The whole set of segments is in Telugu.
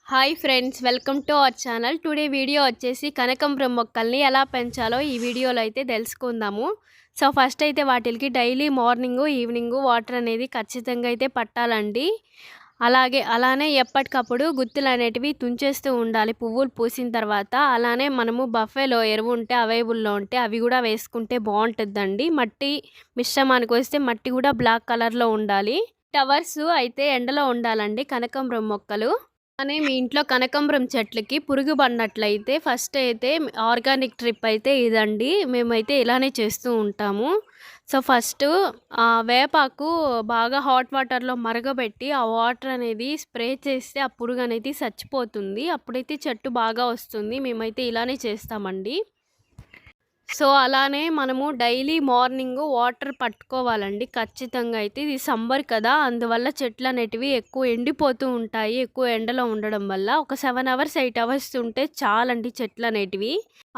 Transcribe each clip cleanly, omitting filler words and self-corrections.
Hi friends, welcome to our channel. Today video వచ్చేసి కనకాంబరం మొక్కల్ని ఎలా పెంచాలో ఈ వీడియోలో అయితే తెలుసుకుందాము. సో ఫస్ట్ అయితే వాటికి డైలీ మార్నింగు ఈవినింగు వాటర్ అనేది ఖచ్చితంగా అయితే పట్టాలండి. అలానే ఎప్పటికప్పుడు గుత్తులు అనేటివి తుంచేస్తూ ఉండాలి పువ్వులు పూసిన తర్వాత. అలానే మనము బఫేలో ఎరువు ఉంటే అవైలబుల్లో ఉంటే అవి కూడా వేసుకుంటే బాగుంటుందండి. మట్టి మిశ్రమానికి వస్తే మట్టి కూడా బ్లాక్ కలర్లో ఉండాలి. టవర్స్ అయితే ఎండలో ఉండాలండి కనకాంబరం మొక్కలు. అలానే మీ ఇంట్లో కనకాంబరం చెట్లకి పురుగు పడినట్లయితే ఫస్ట్ అయితే ఆర్గానిక్ ట్రిప్ అయితే ఇదండి. మేమైతే ఇలానే చేస్తూ ఉంటాము. సో ఫస్ట్ వేపాకు బాగా హాట్ వాటర్లో మరగబెట్టి ఆ వాటర్ అనేది స్ప్రే చేస్తే ఆ పురుగు అనేది చచ్చిపోతుంది. అప్పుడైతే చెట్టు బాగా వస్తుంది. మేమైతే ఇలానే చేస్తామండి. సో అలానే మనము డైలీ మార్నింగ్ వాటర్ పట్టుకోవాలండి ఖచ్చితంగా. అయితే ఇది సమ్మర్ కదా, అందువల్ల చెట్లు అనేటివి ఎక్కువ ఎండిపోతూ ఉంటాయి ఎక్కువ ఎండలో ఉండడం వల్ల. ఒక 7 అవర్స్ 8 అవర్స్ ఉంటే చాలండి చెట్లు అనేటివి.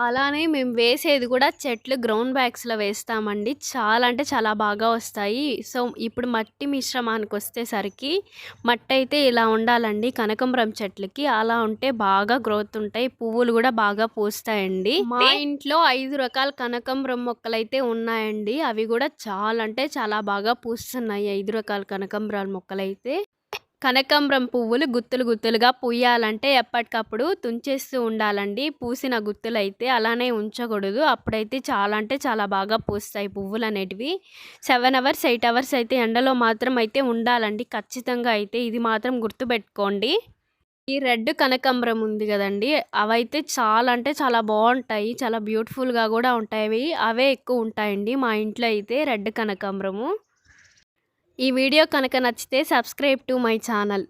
అలానే మేము వేసేది కూడా చెట్లు గ్రౌండ్ బ్యాగ్స్లో వేస్తామండి. చాలా అంటే చాలా బాగా వస్తాయి. సో ఇప్పుడు మట్టి మిశ్రమానికి వచ్చేసరికి మట్టి అయితే ఇలా ఉండాలండి కనకాంబరం చెట్లకి. అలా ఉంటే బాగా గ్రోత్ ఉంటాయి, పువ్వులు కూడా బాగా పూస్తాయండి. మా ఇంట్లో 5 రకాల కనకాంబరం మొక్కలైతే ఉన్నాయండి. అవి కూడా చాలా అంటే చాలా బాగా పూస్తున్నాయి 5 రకాల కనకాంబరాల మొక్కలైతే. కనకాంబరం పువ్వులు గుత్తులు గుత్తులుగా పూయాలంటే ఎప్పటికప్పుడు తుంచేస్తూ ఉండాలండి పూసిన గుత్తులైతే. అలానే ఉంచకూడదు, అప్పుడైతే చాలా అంటే చాలా బాగా పూస్తాయి పువ్వులు అనేటివి. 7 అవర్స్ 8 అవర్స్ అయితే ఎండలో మాత్రం అయితే ఉండాలండి ఖచ్చితంగా. అయితే ఇది మాత్రం గుర్తుపెట్టుకోండి. ఈ రెడ్ కనకాంబరం ఉంది కదండి, అవైతే చాలా అంటే చాలా బాగుంటాయి, చాలా బ్యూటిఫుల్గా కూడా ఉంటాయి. అవే ఎక్కువ ఉంటాయండి మా ఇంట్లో అయితే రెడ్ కనకాంబరము. ఈ వీడియో కనుక నచ్చితే సబ్స్క్రైబ్ టు మై ఛానల్.